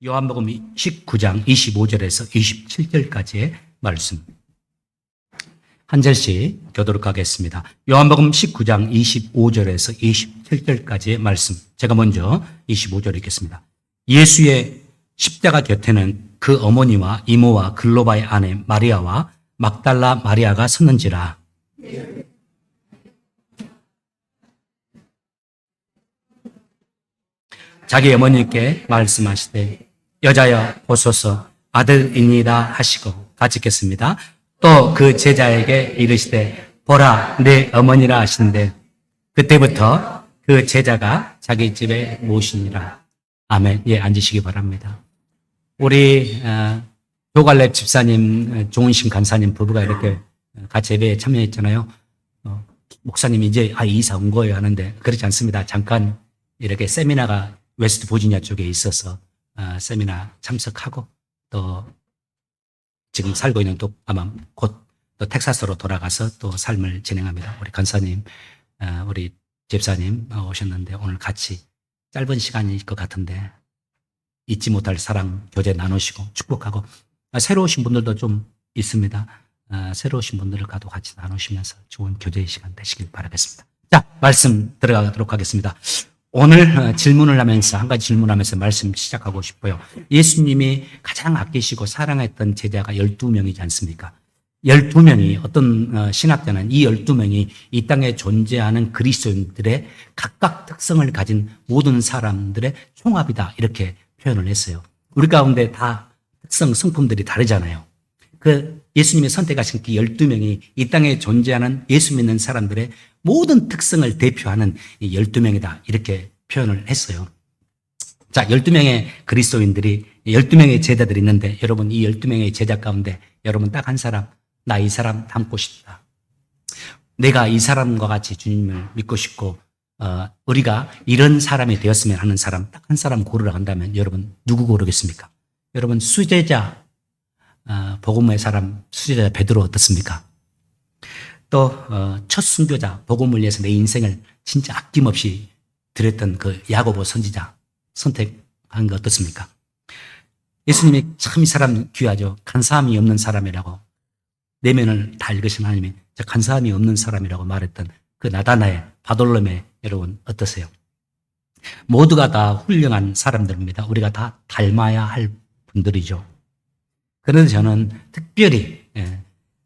요한복음 19장 25절에서 27절까지의 말씀. 한 절씩 교도록 하겠습니다. 요한복음 19장 25절에서 27절까지의 말씀. 제가 먼저 25절 읽겠습니다. 예수의 십자가 곁에는 그 어머니와 이모와 글로바의 아내 마리아와 막달라 마리아가 섰는지라. 자기 어머니께 말씀하시되 여자여 보소서 아들이니이다 하시고 같이 읽겠습니다. 또 그 제자에게 이르시되 보라 내 어머니라 하시는데 그때부터 그 제자가 자기 집에 모시니라. 아멘. 예, 앉으시기 바랍니다. 우리 조갈렙 집사님, 종은신 간사님 부부가 이렇게 같이 예배에 참여했잖아요. 목사님이 이제 이사 온 거예요 하는데 그렇지 않습니다. 잠깐 이렇게 세미나가 웨스트 보지니아 쪽에 있어서 세미나 참석하고 또 지금 살고 있는 또 아마 곧 또 텍사스로 돌아가서 또 삶을 진행합니다. 우리 간사님, 우리 집사님 오셨는데 오늘 같이 짧은 시간일 것 같은데 잊지 못할 사랑 교제 나누시고 축복하고 새로 오신 분들도 좀 있습니다. 새로 오신 분들과도 같이 나누시면서 좋은 교제의 시간 되시길 바라겠습니다. 자, 말씀 들어가도록 하겠습니다. 오늘 질문을 하면서 한 가지 질문하면서 말씀 시작하고 싶어요. 예수님이 가장 아끼시고 사랑했던 제자가 12명이지 않습니까? 12명이 어떤 신학자는 이 12명이 이 땅에 존재하는 그리스도인들의 각각 특성을 가진 모든 사람들의 총합이다 이렇게 표현을 했어요. 우리 가운데 다 특성, 성품들이 다르잖아요. 그 예수님이 선택하신 그 12명이 이 땅에 존재하는 예수 믿는 사람들의 모든 특성을 대표하는 이 12명이다 이렇게 표현을 했어요. 자, 12명의 그리스도인들이 12명의 제자들이 있는데 여러분 이 12명의 제자 가운데 여러분 딱 한 사람 나 이 사람 닮고 싶다. 내가 이 사람과 같이 주님을 믿고 싶고 우리가 이런 사람이 되었으면 하는 사람 딱 한 사람 고르라 한다면 여러분 누구 고르겠습니까? 여러분 수제자 복음의 사람 수제자 베드로 어떻습니까? 또 첫 순교자 복음을 위해서 내 인생을 진짜 아낌없이 드렸던 그 야고보 선지자 선택한 거 어떻습니까? 예수님이 참 이 사람 귀하죠. 간사함이 없는 사람이라고 내면을 다 읽으신 하나님이 간사함이 없는 사람이라고 말했던 그 나다나엘 바돌로메 여러분 어떠세요? 모두가 다 훌륭한 사람들입니다. 우리가 다 닮아야 할 분들이죠. 그런데 저는 특별히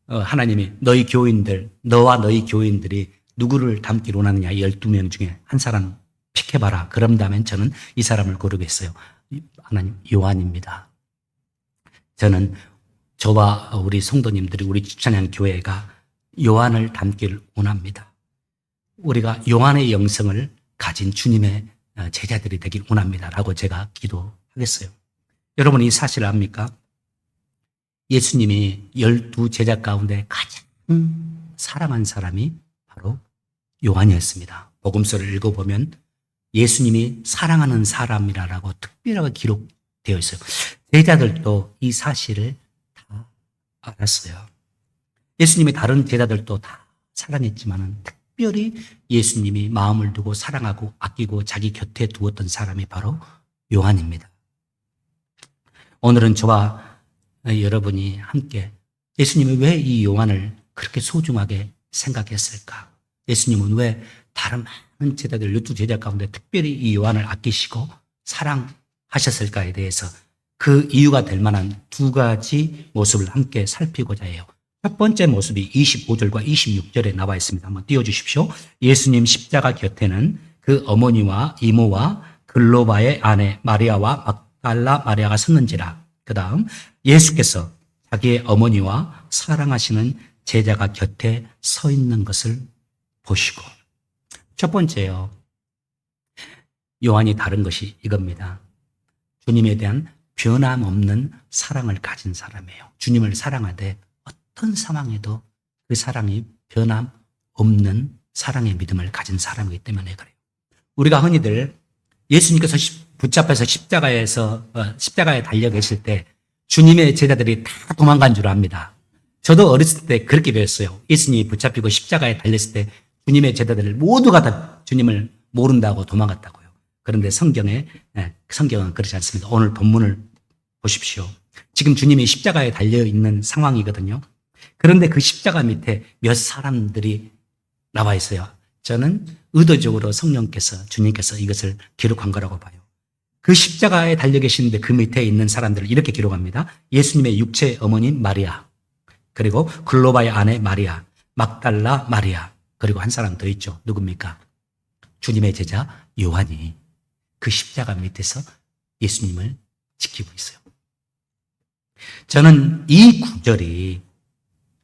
하나님이 너희 교인들, 너와 너희 교인들이 누구를 닮기로 원하느냐 12명 중에 한 사람 픽해봐라. 그런다면 저는 이 사람을 고르겠어요. 하나님 요한입니다. 저는 저와 우리 성도님들이 우리 주찬양 교회가 요한을 닮기를 원합니다. 우리가 요한의 영성을 가진 주님의 제자들이 되길 원합니다. 라고 제가 기도하겠어요. 여러분 이 사실 압니까? 예수님이 12제자 가운데 가장 사랑한 사람이 바로 요한이었습니다. 복음서를 읽어보면 예수님이 사랑하는 사람이라고 특별하게 기록되어 있어요. 제자들도 이 사실을 다 알았어요. 예수님이 다른 제자들도 다 사랑했지만 특별히 예수님이 마음을 두고 사랑하고 아끼고 자기 곁에 두었던 사람이 바로 요한입니다. 오늘은 저와 여러분이 함께 예수님이 왜 이 요한을 그렇게 소중하게 생각했을까? 예수님은 왜 다른 많은 제자들 12제자 가운데 특별히 이 요한을 아끼시고 사랑하셨을까에 대해서 그 이유가 될 만한 두 가지 모습을 함께 살피고자 해요. 첫 번째 모습이 25절과 26절에 나와 있습니다. 한번 띄워주십시오. 예수님 십자가 곁에는 그 어머니와 이모와 글로바의 아내 마리아와 막달라 마리아가 섰는지라. 그 다음 예수께서 자기의 어머니와 사랑하시는 제자가 곁에 서 있는 것을 보시고. 첫 번째요. 요한이 다른 것이 이겁니다. 주님에 대한 변함없는 사랑을 가진 사람이에요. 주님을 사랑하되 어떤 상황에도 그 사랑이 변함없는 사랑의 믿음을 가진 사람이기 때문에 그래요. 우리가 흔히들 예수님께서 붙잡혀서 십자가에 달려 계실 때 주님의 제자들이 다 도망간 줄 압니다. 저도 어렸을 때 그렇게 배웠어요. 예수님이 붙잡히고 십자가에 달렸을 때 주님의 제자들 모두가 다 주님을 모른다고 도망갔다고요. 그런데 성경은 그렇지 않습니다. 오늘 본문을 보십시오. 지금 주님이 십자가에 달려 있는 상황이거든요. 그런데 그 십자가 밑에 몇 사람들이 나와 있어요. 저는 의도적으로 성령께서, 주님께서 이것을 기록한 거라고 봐요. 그 십자가에 달려 계시는데 그 밑에 있는 사람들을 이렇게 기록합니다. 예수님의 육체 어머님 마리아, 그리고 글로바의 아내 마리아, 막달라 마리아, 그리고 한 사람 더 있죠. 누굽니까? 주님의 제자 요한이 그 십자가 밑에서 예수님을 지키고 있어요. 저는 이 구절이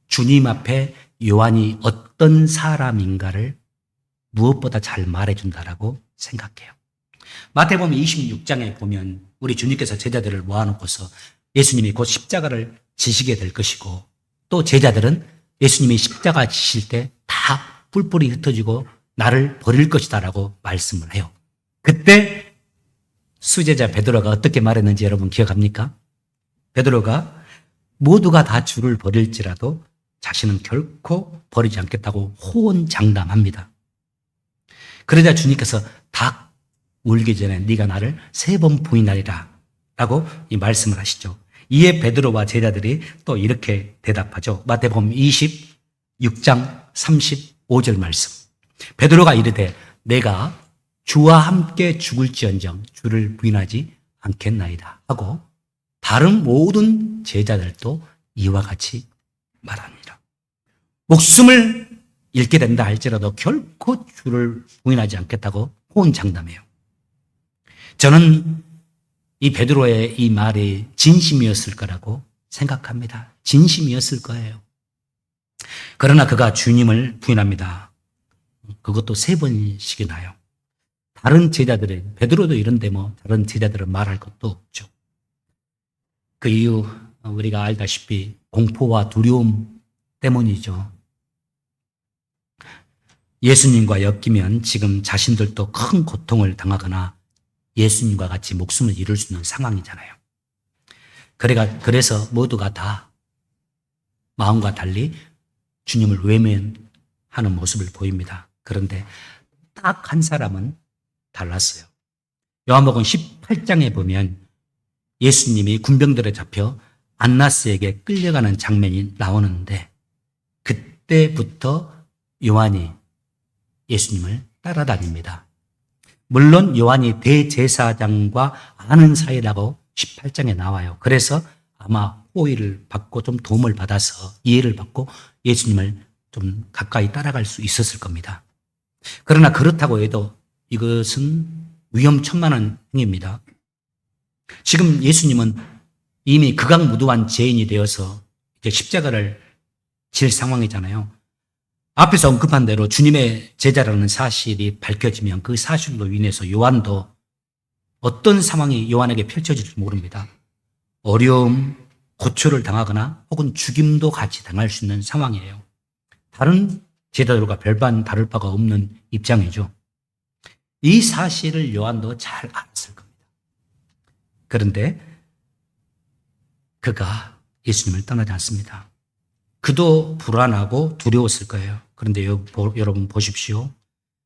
주님 앞에 요한이 어떤 사람인가를 무엇보다 잘 말해준다라고 생각해요. 마태복음 26장에 보면 우리 주님께서 제자들을 모아놓고서 예수님이 곧 십자가를 지시게 될 것이고, 또 제자들은 예수님이 십자가 지실 때 다 뿔뿔이 흩어지고 나를 버릴 것이다라고 말씀을 해요. 그때 수제자 베드로가 어떻게 말했는지 여러분 기억합니까? 베드로가 모두가 다 주를 버릴지라도 자신은 결코 버리지 않겠다고 호언장담합니다. 그러자 주님께서 다 울기 전에 네가 나를 3번 부인하리라 라고 이 말씀을 하시죠. 이에 베드로와 제자들이 또 이렇게 대답하죠. 마태복음 26장 35절 말씀. 베드로가 이르되 내가 주와 함께 죽을지언정 주를 부인하지 않겠나이다 하고 다른 모든 제자들도 이와 같이 말합니다. 목숨을 잃게 된다 할지라도 결코 주를 부인하지 않겠다고 호언장담해요. 저는 이 베드로의 이 말이 진심이었을 거라고 생각합니다. 진심이었을 거예요. 그러나 그가 주님을 부인합니다. 그것도 3번씩이나요. 다른 제자들은, 베드로도 이런데 뭐 다른 제자들은 말할 것도 없죠. 그 이유 우리가 알다시피 공포와 두려움 때문이죠. 예수님과 엮이면 지금 자신들도 큰 고통을 당하거나 예수님과 같이 목숨을 잃을 수 있는 상황이잖아요. 그래서 모두가 다 마음과 달리 주님을 외면하는 모습을 보입니다. 그런데 딱 한 사람은 달랐어요. 요한복음 18장에 보면 예수님이 군병들에 잡혀 안나스에게 끌려가는 장면이 나오는데 그때부터 요한이 예수님을 따라다닙니다. 물론 요한이 대제사장과 아는 사이라고 18장에 나와요. 그래서 아마 호의를 받고 좀 도움을 받아서 이해를 받고 예수님을 좀 가까이 따라갈 수 있었을 겁니다. 그러나 그렇다고 해도 이것은 위험천만한 행위입니다. 지금 예수님은 이미 극악무도한 죄인이 되어서 이제 십자가를 질 상황이잖아요. 앞에서 언급한 대로 주님의 제자라는 사실이 밝혀지면 그 사실로 인해서 요한도 어떤 상황이 요한에게 펼쳐질지 모릅니다. 어려움, 고초를 당하거나 혹은 죽임도 같이 당할 수 있는 상황이에요. 다른 제자들과 별반 다를 바가 없는 입장이죠. 이 사실을 요한도 잘 알았을 겁니다. 그런데 그가 예수님을 떠나지 않습니다. 그도 불안하고 두려웠을 거예요. 그런데 여러분 보십시오.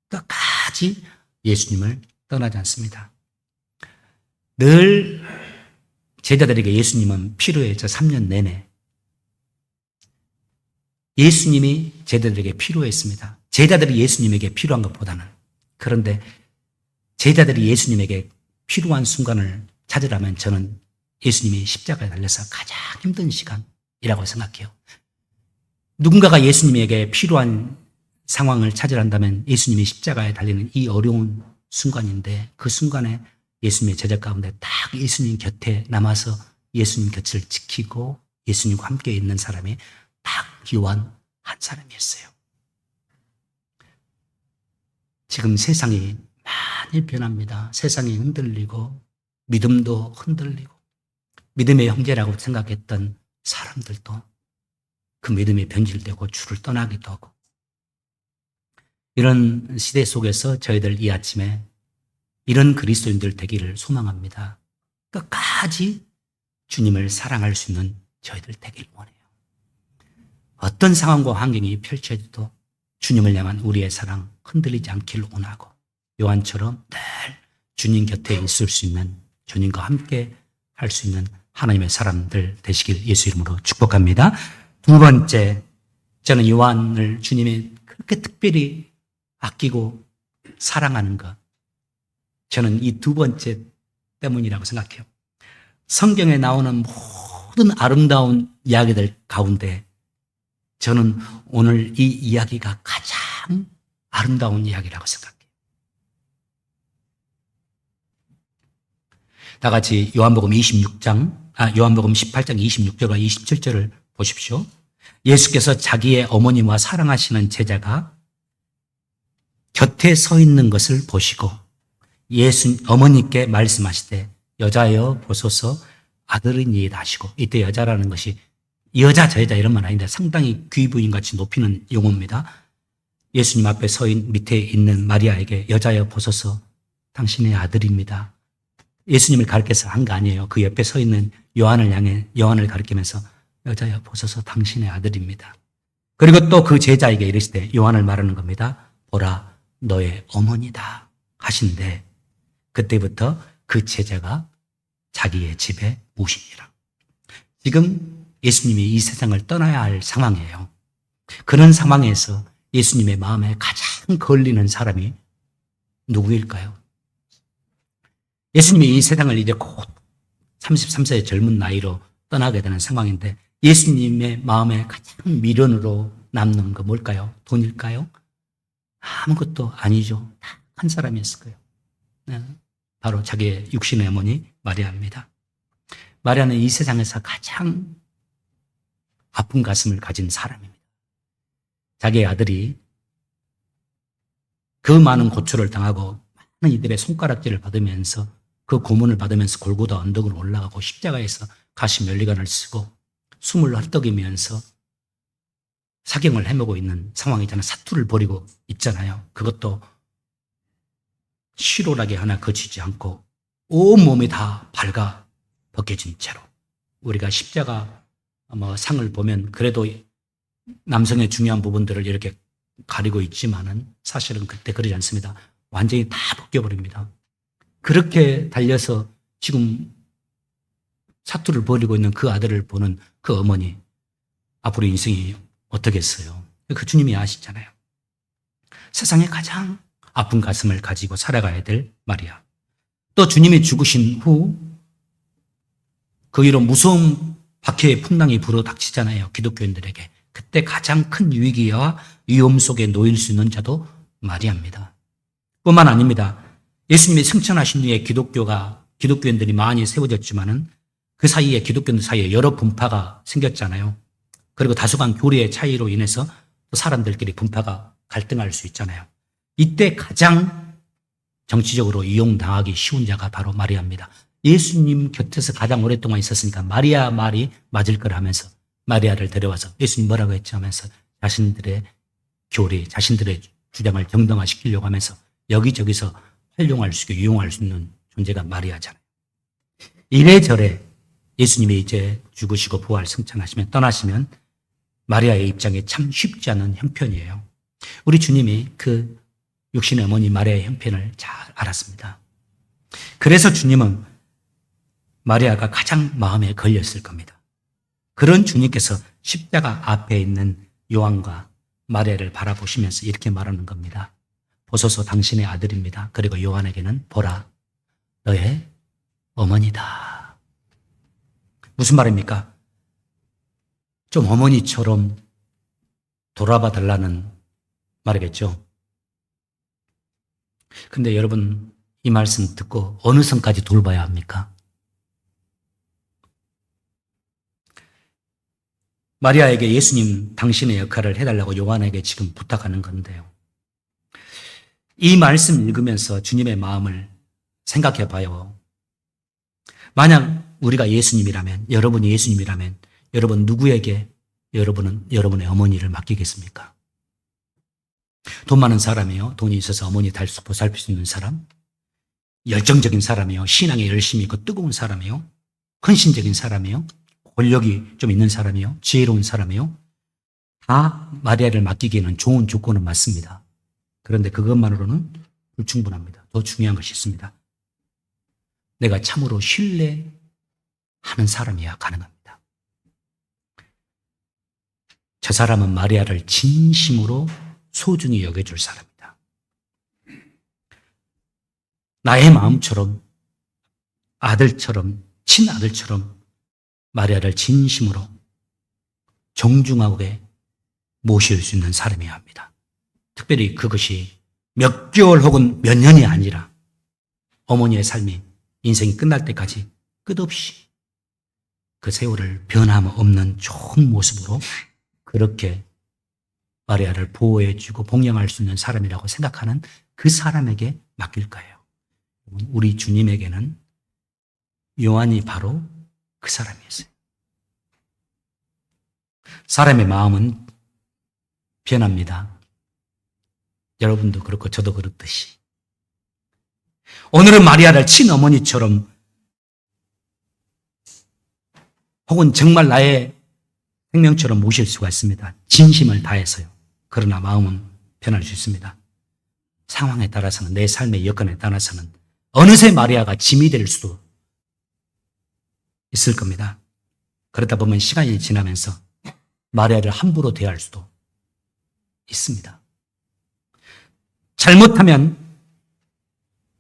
끝까지 예수님을 떠나지 않습니다. 늘 제자들에게 예수님은 필요했죠. 3년 내내. 예수님이 제자들에게 필요했습니다. 제자들이 예수님에게 필요한 것보다는. 그런데 제자들이 예수님에게 필요한 순간을 찾으라면 저는 예수님이 십자가에 달려서 가장 힘든 시간이라고 생각해요. 누군가가 예수님에게 필요한 상황을 찾으란다면 예수님이 십자가에 달리는 이 어려운 순간인데 그 순간에 예수님의 제자 가운데 딱 예수님 곁에 남아서 예수님 곁을 지키고 예수님과 함께 있는 사람이 딱 요한 한 사람이었어요. 지금 세상이 많이 변합니다. 세상이 흔들리고 믿음도 흔들리고 믿음의 형제라고 생각했던 사람들도 그 믿음이 변질되고 주를 떠나기도 하고 이런 시대 속에서 저희들 이 아침에 이런 그리스도인들 되기를 소망합니다. 끝까지 주님을 사랑할 수 있는 저희들 되기를 원해요. 어떤 상황과 환경이 펼쳐져도 주님을 향한 우리의 사랑 흔들리지 않기를 원하고 요한처럼 늘 주님 곁에 있을 수 있는 주님과 함께 할 수 있는 하나님의 사람들 되시길 예수 이름으로 축복합니다. 두 번째, 저는 요한을 주님이 그렇게 특별히 아끼고 사랑하는 것, 저는 이 두 번째 때문이라고 생각해요. 성경에 나오는 모든 아름다운 이야기들 가운데 저는 오늘 이 이야기가 가장 아름다운 이야기라고 생각해요. 다 같이 요한복음 18장 26절과 27절을 보십시오. 예수께서 자기의 어머니와 사랑하시는 제자가 곁에 서 있는 것을 보시고 어머니께 말씀하시되 여자여 보소서 아들이니이다 하시고, 이때 여자라는 것이 여자 저 여자 이런 말 아닌데 상당히 귀부인같이 높이는 용어입니다. 예수님 앞에 밑에 있는 마리아에게 여자여 보소서 당신의 아들입니다. 예수님을 가르쳐서 한 거 아니에요. 그 옆에 서 있는 요한을 향해 요한을 가르치면서 여자여 보소서 당신의 아들입니다. 그리고 또 그 제자에게 이르시되, 요한을 말하는 겁니다. 보라 너의 어머니다 하신데, 그때부터 그 제자가 자기의 집에 모시니라. 지금 예수님이 이 세상을 떠나야 할 상황이에요. 그런 상황에서 예수님의 마음에 가장 걸리는 사람이 누구일까요? 예수님이 이 세상을 이제 곧 33세의 젊은 나이로 떠나게 되는 상황인데, 예수님의 마음에 가장 미련으로 남는 거 뭘까요? 돈일까요? 아무것도 아니죠. 다 한 사람이었을 거예요. 네. 바로 자기의 육신의 어머니 마리아입니다. 마리아는 이 세상에서 가장 아픈 가슴을 가진 사람입니다. 자기의 아들이 그 많은 고초를 당하고 많은 이들의 손가락질을 받으면서, 그 고문을 받으면서 골고다 언덕을 올라가고 십자가에서 가시 면류관을 쓰고 숨을 헐떡이면서 사경을 헤매고 있는 상황이잖아요. 사투를 벌이고 있잖아요. 그것도 시로라기 하나 거치지 않고 온몸이 다 밝아 벗겨진 채로. 우리가 십자가 상을 보면 그래도 남성의 중요한 부분들을 이렇게 가리고 있지만은 사실은 그때 그러지 않습니다. 완전히 다 벗겨버립니다. 그렇게 달려서 지금 사투를 벌이고 있는 그 아들을 보는 그 어머니, 앞으로 인생이 어떻겠어요? 그 주님이 아시잖아요. 세상에 가장 아픈 가슴을 가지고 살아가야 될 마리아. 또 주님이 죽으신 후 그 위로 무서운 박해의 풍랑이 불어닥치잖아요. 기독교인들에게. 그때 가장 큰 위기와 위험 속에 놓일 수 있는 자도 마리아입니다. 뿐만 아닙니다. 예수님이 승천하신 뒤에 기독교인들이 많이 세워졌지만은 그 사이에 기독교인들 사이에 여러 분파가 생겼잖아요. 그리고 다소간 교리의 차이로 인해서 또 사람들끼리 분파가 갈등할 수 있잖아요. 이때 가장 정치적으로 이용당하기 쉬운 자가 바로 마리아입니다. 예수님 곁에서 가장 오랫동안 있었으니까 마리아 말이 맞을 거라 하면서 마리아를 데려와서 예수님 뭐라고 했지 하면서 자신들의 교리, 자신들의 주장을 정당화시키려고 하면서 여기저기서 활용할 수 있고 이용할 수 있는 존재가 마리아잖아요. 이래저래 예수님이 이제 죽으시고 부활 승천하시면 떠나시면 마리아의 입장이 참 쉽지 않은 형편이에요. 우리 주님이 그 육신의 어머니 마리아의 형편을 잘 알았습니다. 그래서 주님은 마리아가 가장 마음에 걸렸을 겁니다. 그런 주님께서 십자가 앞에 있는 요한과 마리아를 바라보시면서 이렇게 말하는 겁니다. 보소서 당신의 아들입니다. 그리고 요한에게는 보라 너의 어머니다. 무슨 말입니까? 좀 어머니처럼 돌아봐 달라는 말이겠죠. 근데 여러분 이 말씀 듣고 어느 선까지 돌봐야 합니까? 마리아에게 예수님 당신의 역할을 해달라고 요한에게 지금 부탁하는 건데요. 이 말씀 읽으면서 주님의 마음을 생각해 봐요. 만약 우리가 예수님이라면, 여러분이 예수님이라면 여러분 누구에게 여러분의 어머니를 맡기겠습니까? 돈 많은 사람이요, 돈이 있어서 어머니 보살필 수 있는 사람, 열정적인 사람이요, 신앙에 열심히 있고 뜨거운 사람이요, 헌신적인 사람이요, 권력이 좀 있는 사람이요, 지혜로운 사람이요, 다 마리아를 맡기기에는 좋은 조건은 맞습니다. 그런데 그것만으로는 불충분합니다. 더 중요한 것이 있습니다. 내가 참으로 신뢰하는 하는 사람이야 가능합니다. 저 사람은 마리아를 진심으로 소중히 여겨줄 사람이다. 나의 마음처럼, 아들처럼, 친아들처럼 마리아를 진심으로 정중하게 모실 수 있는 사람이어야 합니다. 특별히 그것이 몇 개월 혹은 몇 년이 아니라 어머니의 삶이 인생이 끝날 때까지 끝없이 그 세월을 변함없는 좋은 모습으로 그렇게 마리아를 보호해주고 봉양할 수 있는 사람이라고 생각하는 그 사람에게 맡길 거예요. 우리 주님에게는 요한이 바로 그 사람이었어요. 사람의 마음은 변합니다. 여러분도 그렇고 저도 그렇듯이. 오늘은 마리아를 친어머니처럼 혹은 정말 나의 생명처럼 모실 수가 있습니다. 진심을 다해서요. 그러나 마음은 변할 수 있습니다. 상황에 따라서는, 내 삶의 여건에 따라서는 어느새 마리아가 짐이 될 수도 있을 겁니다. 그러다 보면 시간이 지나면서 마리아를 함부로 대할 수도 있습니다. 잘못하면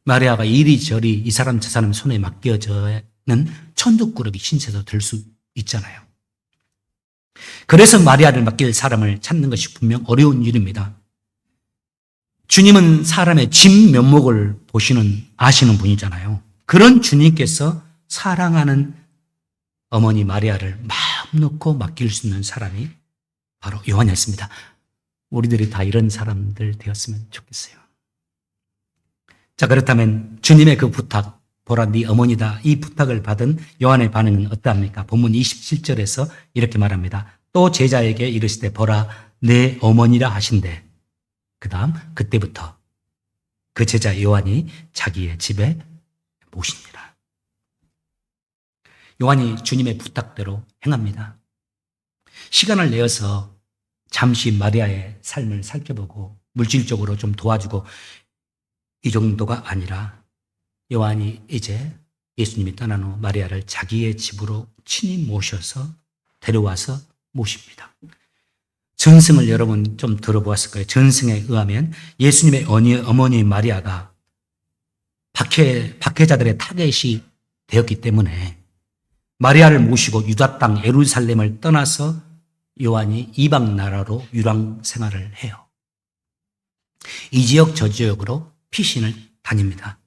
마리아가 이리저리 이 사람 저 사람 손에 맡겨져는 천덕꾸러기 신세도 될 수 있잖아요. 그래서 마리아를 맡길 사람을 찾는 것이 분명 어려운 일입니다. 주님은 사람의 진 면목을 아시는 분이잖아요. 그런 주님께서 사랑하는 어머니 마리아를 마음 놓고 맡길 수 있는 사람이 바로 요한이었습니다. 우리들이 다 이런 사람들 되었으면 좋겠어요. 자, 그렇다면 주님의 그 부탁, 보라 네 어머니다, 이 부탁을 받은 요한의 반응은 어떠합니까? 본문 27절에서 이렇게 말합니다. 또 제자에게 이르시되 보라 내 어머니라 하신대. 그 다음 그때부터 그 제자 요한이 자기의 집에 모십니다. 요한이 주님의 부탁대로 행합니다. 시간을 내어서 잠시 마리아의 삶을 살펴보고 물질적으로 좀 도와주고 이 정도가 아니라 요한이 이제 예수님이 떠난 후 마리아를 자기의 집으로 친히 모셔서 데려와서 모십니다. 전승을 여러분 좀 들어보았을 거예요. 전승에 의하면 예수님의 어머니 마리아가 박해자들의 타겟이 되었기 때문에 마리아를 모시고 유다 땅 예루살렘을 떠나서 요한이 이방 나라로 유랑 생활을 해요. 이 지역 저 지역으로 피신을 다닙니다.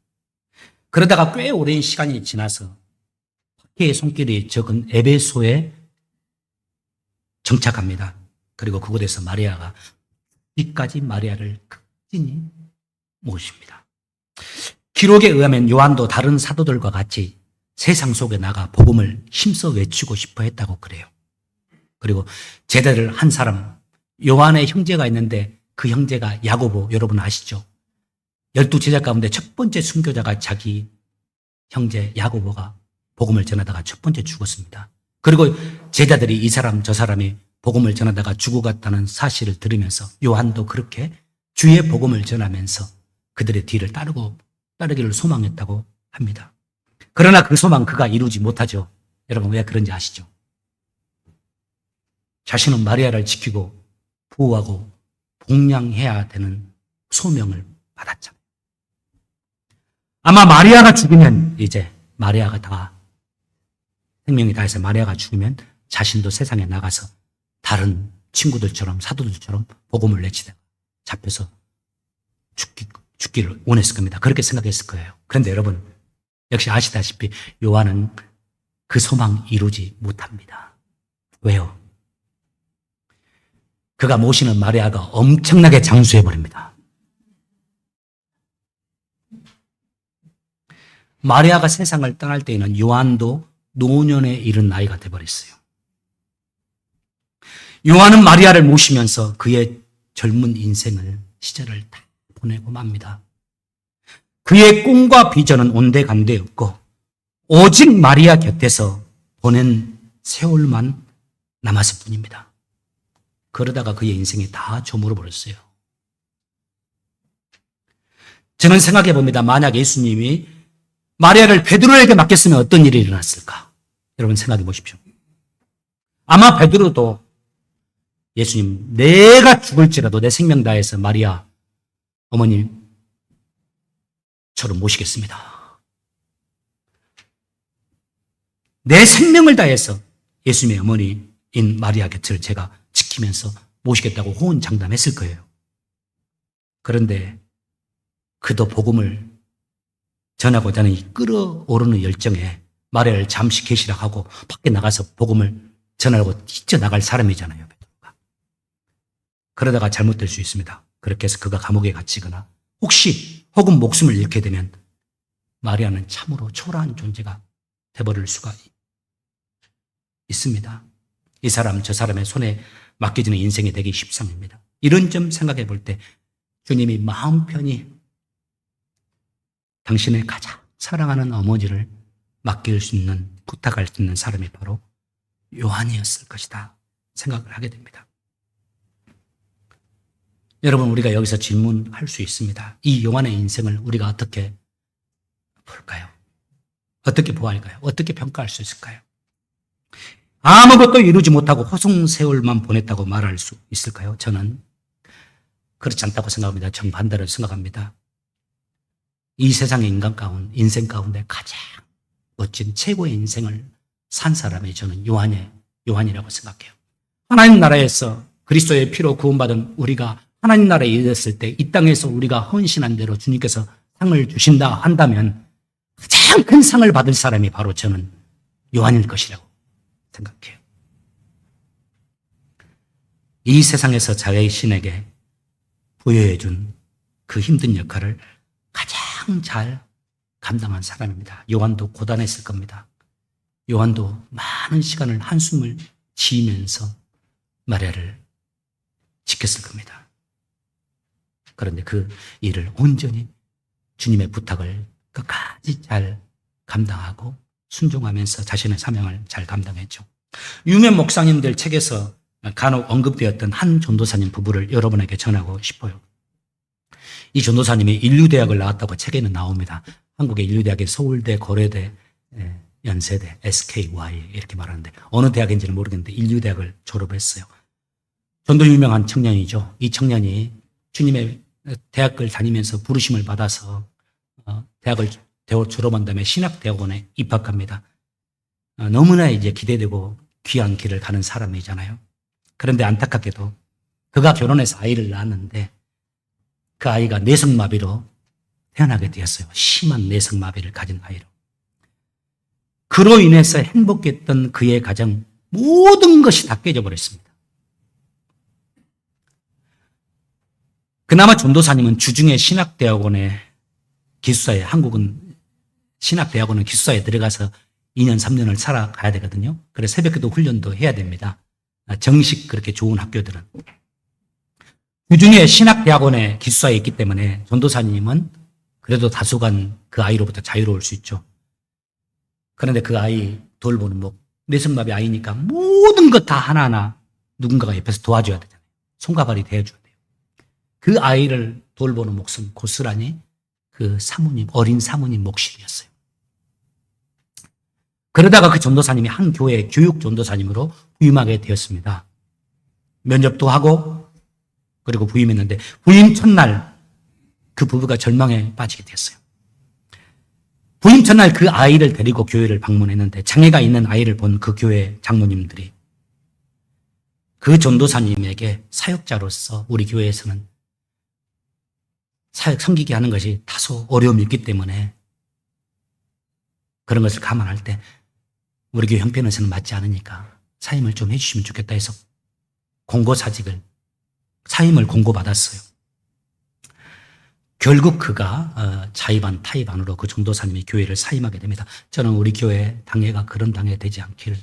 그러다가 꽤 오랜 시간이 지나서 박해의 손길이 적은 에베소에 정착합니다. 그리고 그곳에서 마리아가 뒤까지 마리아를 극진히 모십니다. 기록에 의하면 요한도 다른 사도들과 같이 세상 속에 나가 복음을 힘써 외치고 싶어 했다고 그래요. 그리고 제자를 한 사람, 요한의 형제가 있는데 그 형제가 야고보, 여러분 아시죠? 12제자 가운데 첫 번째 순교자가 자기 형제 야고보가 복음을 전하다가 첫 번째 죽었습니다. 그리고 제자들이 이 사람 저 사람이 복음을 전하다가 죽어갔다는 사실을 들으면서 요한도 그렇게 주의 복음을 전하면서 그들의 뒤를 따르기를 소망했다고 합니다. 그러나 그 소망 그가 이루지 못하죠. 여러분 왜 그런지 아시죠? 자신은 마리아를 지키고 보호하고 봉양해야 되는 소명을 받았잖아요. 아마 마리아가 죽으면 이제 마리아가 다 생명이 다해서 마리아가 죽으면 자신도 세상에 나가서 다른 친구들처럼 사도들처럼 복음을 내치다가 잡혀서 죽기를 원했을 겁니다. 그렇게 생각했을 거예요. 그런데 여러분 역시 아시다시피 요한은 그 소망 이루지 못합니다. 왜요? 그가 모시는 마리아가 엄청나게 장수해버립니다. 마리아가 세상을 떠날 때에는 요한도 노년에 이른 나이가 되어버렸어요. 요한은 마리아를 모시면서 그의 젊은 시절을 다 보내고 맙니다. 그의 꿈과 비전은 온데간데 없고 오직 마리아 곁에서 보낸 세월만 남았을 뿐입니다. 그러다가 그의 인생이 다 저물어 버렸어요. 저는 생각해 봅니다. 만약 예수님이 마리아를 베드로에게 맡겼으면 어떤 일이 일어났을까? 여러분 생각해 보십시오. 아마 베드로도 예수님, 내가 죽을지라도 내 생명 다해서 마리아 어머님 저를 모시겠습니다. 내 생명을 다해서 예수님의 어머니인 마리아 곁을 제가 지키면서 모시겠다고 호언장담했을 거예요. 그런데 그도 복음을 전하고자 하는 이 끓어오르는 열정에 마리아를 잠시 계시락하고 밖에 나가서 복음을 전하고 뛰쳐나갈 사람이잖아요, 베드로가. 그러다가 잘못될 수 있습니다. 그렇게 해서 그가 감옥에 갇히거나 혹은 목숨을 잃게 되면 마리아는 참으로 초라한 존재가 돼버릴 수가 있습니다. 이 사람 저 사람의 손에 맡겨지는 인생이 되기 십상입니다. 이런 점 생각해 볼 때 주님이 마음 편히 당신의 가장 사랑하는 어머니를 맡길 수 있는, 부탁할 수 있는 사람이 바로 요한이었을 것이다 생각을 하게 됩니다. 여러분, 우리가 여기서 질문할 수 있습니다. 이 요한의 인생을 우리가 어떻게 볼까요? 어떻게 보아할까요? 어떻게 평가할 수 있을까요? 아무것도 이루지 못하고 호송세월만 보냈다고 말할 수 있을까요? 저는 그렇지 않다고 생각합니다. 정반대로 생각합니다. 이 세상의 인생 가운데 가장 멋진 최고의 인생을 산 사람이 저는 요한이라고 생각해요. 하나님 나라에서 그리스도의 피로 구원받은 우리가 하나님 나라에 이르렀을 때 이 땅에서 우리가 헌신한 대로 주님께서 상을 주신다 한다면 가장 큰 상을 받을 사람이 바로 저는 요한일 것이라고 생각해요. 이 세상에서 자신에게 부여해준 그 힘든 역할을 가장 잘 감당한 사람입니다. 요한도 고단했을 겁니다. 요한도 많은 시간을 한숨을 쉬면서 마리아를 지켰을 겁니다. 그런데 그 일을 온전히 주님의 부탁을 끝까지 잘 감당하고 순종하면서 자신의 사명을 잘 감당했죠. 유명 목사님들 책에서 간혹 언급되었던 한 전도사님 부부를 여러분에게 전하고 싶어요. 이 전도사님이 인류대학을 나왔다고 책에는 나옵니다. 한국의 인류대학의 서울대, 고려대, 연세대, SKY 이렇게 말하는데 어느 대학인지는 모르겠는데 인류대학을 졸업했어요. 전도 유명한 청년이죠. 이 청년이 주님의 대학을 다니면서 부르심을 받아서 대학을 졸업한 다음에 신학대학원에 입학합니다. 너무나 이제 기대되고 귀한 길을 가는 사람이잖아요. 그런데 안타깝게도 그가 결혼해서 아이를 낳았는데 그 아이가 내성마비로 태어나게 되었어요. 심한 내성마비를 가진 아이로. 그로 인해서 행복했던 그의 가정 모든 것이 다 깨져버렸습니다. 그나마 전도사님은 주중에 신학대학원에 기숙사에, 한국은 신학대학원은 기숙사에 들어가서 2년, 3년을 살아가야 되거든요. 그래서 새벽기도 훈련도 해야 됩니다. 정식 그렇게 좋은 학교들은. 주중에 신학대학원에 기숙사에 있기 때문에 전도사님은 그래도 다소간 그 아이로부터 자유로울 수 있죠. 그런데 그 아이 돌보는 내성마비 아이니까 모든 것 다 하나하나 누군가가 옆에서 도와줘야 되잖아요. 손과 발이 되어줘야 돼요. 그 아이를 돌보는 몫은 고스란히 그 사모님, 어린 사모님 몫이었어요. 그러다가 그 전도사님이 한 교회 교육 전도사님으로 부임하게 되었습니다. 면접도 하고 그리고 부임했는데 부임 첫날 그 부부가 절망에 빠지게 됐어요. 부임 첫날 그 아이를 데리고 교회를 방문했는데 장애가 있는 아이를 본 그 교회 장로님들이 그 전도사님에게 사역자로서 우리 교회에서는 사역 섬기게 하는 것이 다소 어려움이 있기 때문에 그런 것을 감안할 때 우리 교회 형편에서는 맞지 않으니까 사임을 좀 해주시면 좋겠다 해서 사임을 공고받았어요. 결국 그가 자의반 타의반으로 그 전도사님이 교회를 사임하게 됩니다. 저는 우리 교회 당회가 그런 당회 되지 않기를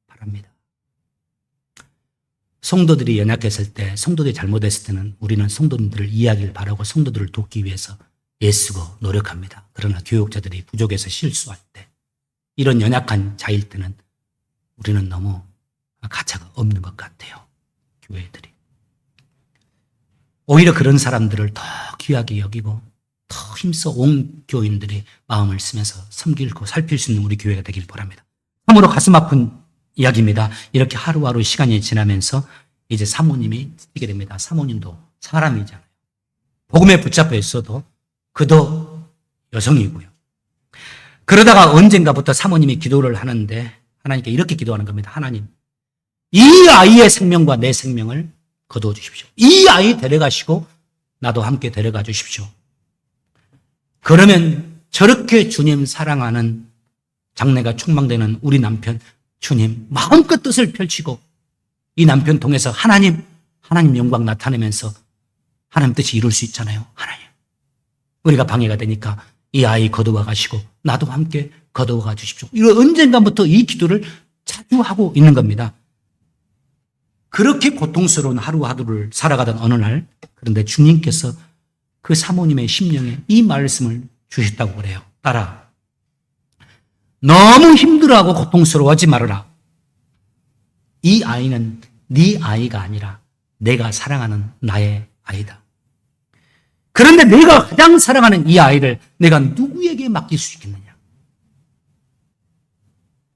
바랍니다. 성도들이 연약했을 때, 성도들이 잘못했을 때는 우리는 성도님들을 이해하기를 바라고 성도들을 돕기 위해서 애쓰고 노력합니다. 그러나 교육자들이 부족해서 실수할 때, 이런 연약한 자일 때는 우리는 너무 가차가 없는 것 같아요. 교회들이. 오히려 그런 사람들을 더 귀하게 여기고 더 힘써 온 교인들이 마음을 쓰면서 섬기고 살필 수 있는 우리 교회가 되길 바랍니다. 참으로 가슴 아픈 이야기입니다. 이렇게 하루하루 시간이 지나면서 이제 사모님이 뛰게 됩니다. 사모님도 사람이잖아요. 복음에 붙잡혀 있어도 그도 여성이고요. 그러다가 언젠가부터 사모님이 기도를 하는데 하나님께 이렇게 기도하는 겁니다. 하나님, 이 아이의 생명과 내 생명을 거두어 주십시오. 이 아이 데려가시고 나도 함께 데려가 주십시오. 그러면 저렇게 주님 사랑하는 장래가 촉망되는 우리 남편, 주님 마음껏 뜻을 펼치고 이 남편 통해서 하나님 영광 나타내면서 하나님 뜻이 이룰 수 있잖아요. 하나님, 우리가 방해가 되니까 이 아이 거두어 가시고 나도 함께 거두어 가 주십시오. 이거 언젠가부터 이 기도를 자주 하고 있는 겁니다. 그렇게 고통스러운 하루하루를 살아가던 어느 날, 그런데 주님께서 그 사모님의 심령에 이 말씀을 주셨다고 그래요. 딸아, 너무 힘들어하고 고통스러워하지 말아라. 이 아이는 네 아이가 아니라 내가 사랑하는 나의 아이다. 그런데 내가 가장 사랑하는 이 아이를 내가 누구에게 맡길 수 있겠느냐?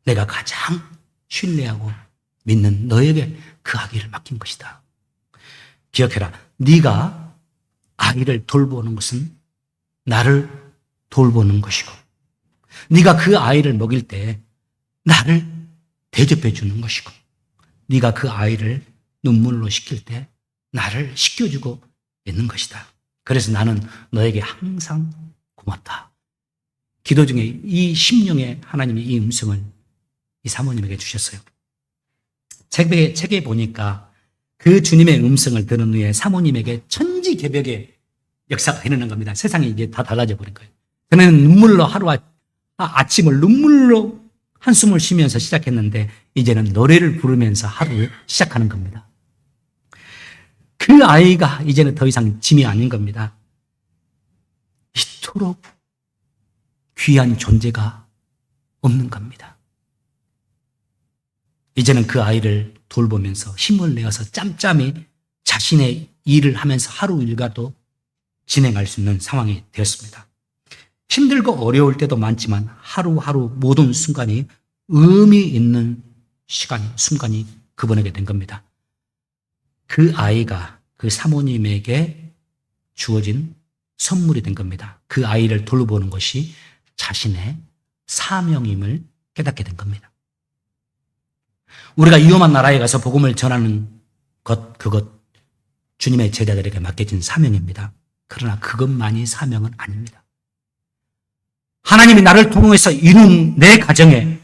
내가 가장 신뢰하고 믿는 너에게 그 아기를 맡긴 것이다. 기억해라. 네가 아이를 돌보는 것은 나를 돌보는 것이고, 네가 그 아이를 먹일 때 나를 대접해 주는 것이고, 네가 그 아이를 눈물로 식힐 때 나를 식혀주고 있는 것이다. 그래서 나는 너에게 항상 고맙다. 기도 중에 이 심령에 하나님이 이 음성을 이 사모님에게 주셨어요. 책에 보니까 그 주님의 음성을 들은 후에 사모님에게 천지개벽의 역사가 일어난 겁니다. 세상이 이제 다 달라져 버린 거예요. 그는 눈물로 아침을 눈물로 한숨을 쉬면서 시작했는데 이제는 노래를 부르면서 하루를 시작하는 겁니다. 그 아이가 이제는 더 이상 짐이 아닌 겁니다. 이토록 귀한 존재가 없는 겁니다. 이제는 그 아이를 돌보면서 힘을 내어서 짬짬이 자신의 일을 하면서 하루 일과도 진행할 수 있는 상황이 되었습니다. 힘들고 어려울 때도 많지만 하루하루 모든 순간이 의미 있는 순간이 그분에게 된 겁니다. 그 아이가 그 사모님에게 주어진 선물이 된 겁니다. 그 아이를 돌보는 것이 자신의 사명임을 깨닫게 된 겁니다. 우리가 위험한 나라에 가서 복음을 전하는 그것 주님의 제자들에게 맡겨진 사명입니다. 그러나 그것만이 사명은 아닙니다. 하나님이 나를 통해서 이룬 내 가정에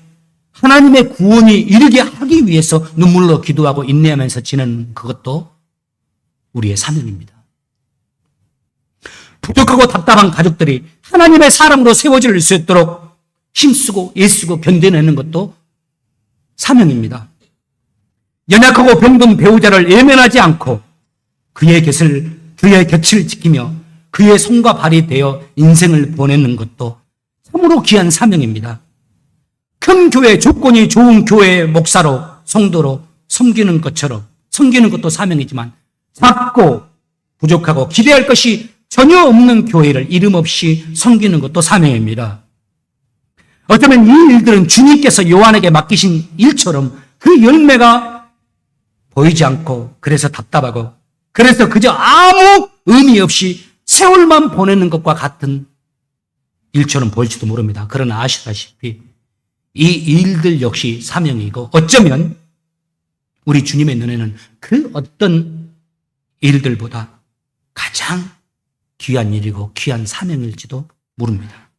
하나님의 구원이 이르게 하기 위해서 눈물로 기도하고 인내하면서 지내는 그것도 우리의 사명입니다. 부족하고 답답한 가족들이 하나님의 사람으로 세워질 수 있도록 힘쓰고 애쓰고 견뎌내는 것도 사명입니다. 연약하고 병든 배우자를 외면하지 않고 그의 곁을 지키며 그의 손과 발이 되어 인생을 보내는 것도 참으로 귀한 사명입니다. 큰 교회, 조건이 좋은 교회의 목사로, 성도로 섬기는 것도 사명이지만 작고 부족하고 기대할 것이 전혀 없는 교회를 이름 없이 섬기는 것도 사명입니다. 어쩌면 이 일들은 주님께서 요한에게 맡기신 일처럼 그 열매가 보이지 않고 그래서 답답하고 그래서 그저 아무 의미 없이 세월만 보내는 것과 같은 일처럼 보일지도 모릅니다. 그러나 아시다시피 이 일들 역시 사명이고 어쩌면 우리 주님의 눈에는 그 어떤 일들보다 가장 귀한 일이고 귀한 사명일지도 모릅니다.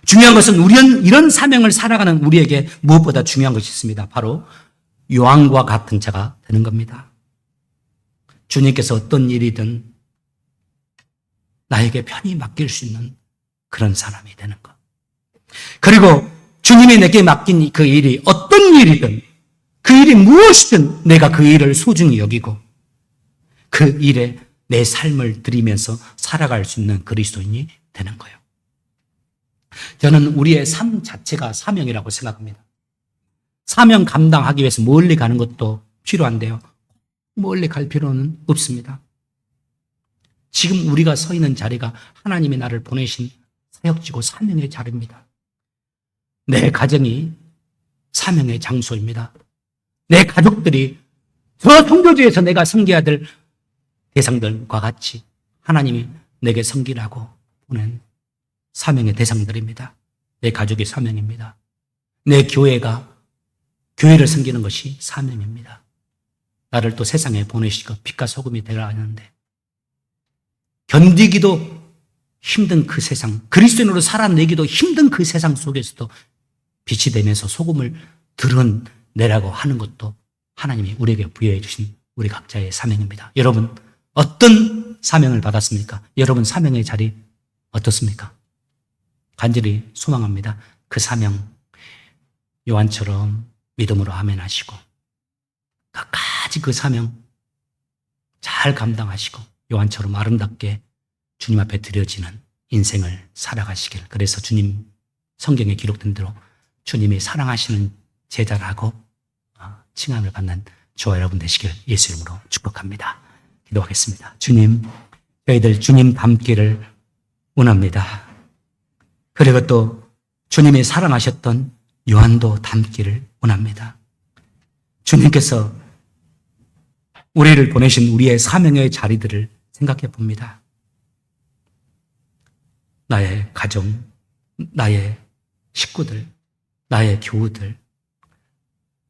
중요한 것은 우리는 이런 사명을 살아가는 우리에게 무엇보다 중요한 것이 있습니다. 바로 요한과 같은 자가 되는 겁니다. 주님께서 어떤 일이든 나에게 편히 맡길 수 있는 그런 사람이 되는 것. 그리고 주님이 내게 맡긴 그 일이 어떤 일이든 그 일이 무엇이든 내가 그 일을 소중히 여기고 그 일에 내 삶을 드리면서 살아갈 수 있는 그리스도인이 되는 거예요. 저는 우리의 삶 자체가 사명이라고 생각합니다. 사명 감당하기 위해서 멀리 가는 것도 필요한데요. 멀리 갈 필요는 없습니다. 지금 우리가 서 있는 자리가 하나님이 나를 보내신 사역지고 사명의 자리입니다. 내 가정이 사명의 장소입니다. 내 가족들이 저 성교주에서 내가 섬겨야 될 대상들과 같이 하나님이 내게 섬기라고 보낸 사명의 대상들입니다. 내 가족이 사명입니다. 내 교회가 교회를 섬기는 것이 사명입니다. 나를 또 세상에 보내시고 빛과 소금이 되라 하는데 견디기도 힘든 그 세상, 그리스도인으로 살아내기도 힘든 그 세상 속에서도 빛이 되면서 소금을 드러내라고 하는 것도 하나님이 우리에게 부여해 주신 우리 각자의 사명입니다. 여러분 어떤 사명을 받았습니까? 여러분 사명의 자리 어떻습니까? 간절히 소망합니다. 그 사명 요한처럼 믿음으로 아멘 하시고 끝까지 그 사명 잘 감당하시고 요한처럼 아름답게 주님 앞에 드려지는 인생을 살아가시길, 그래서 주님 성경에 기록된 대로 주님이 사랑하시는 제자라고 칭함을 받는 저와 여러분 되시길 예수 이름으로 축복합니다. 기도하겠습니다. 주님, 저희들 주님 닮기를 원합니다. 그리고 또 주님이 사랑하셨던 요한도 닮기를 원합니다. 주님께서 우리를 보내신 우리의 사명의 자리들을 생각해 봅니다. 나의 가정, 나의 식구들, 나의 교우들,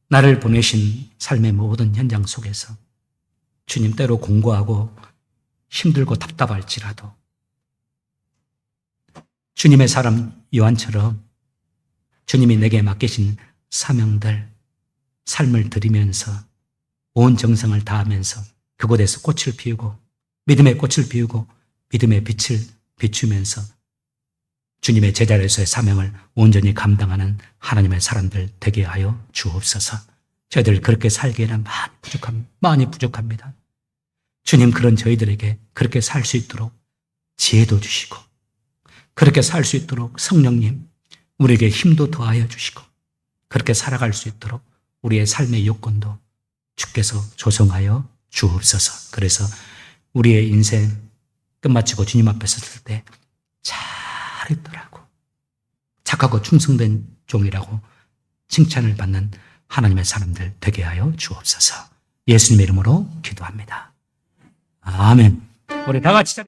나를 보내신 삶의 모든 현장 속에서 주님 때로 공고하고 힘들고 답답할지라도 주님의 사람 요한처럼 주님이 내게 맡기신 사명들, 삶을 드리면서 온 정성을 다하면서 그곳에서 꽃을 피우고 믿음의 꽃을 피우고 믿음의 빛을 비추면서 주님의 제자로서의 사명을 온전히 감당하는 하나님의 사람들 되게 하여 주옵소서. 저희들 그렇게 살기에는 많이 부족합니다. 주님, 그런 저희들에게 그렇게 살 수 있도록 지혜도 주시고 그렇게 살 수 있도록 성령님 우리에게 힘도 더하여 주시고 그렇게 살아갈 수 있도록 우리의 삶의 요건도 주께서 조성하여 주옵소서. 그래서 우리의 인생 끝마치고 주님 앞에 섰을 때 잘했더라고, 착하고 충성된 종이라고 칭찬을 받는 하나님의 사람들 되게 하여 주옵소서. 예수님의 이름으로 기도합니다. 아멘. 우리 다 같이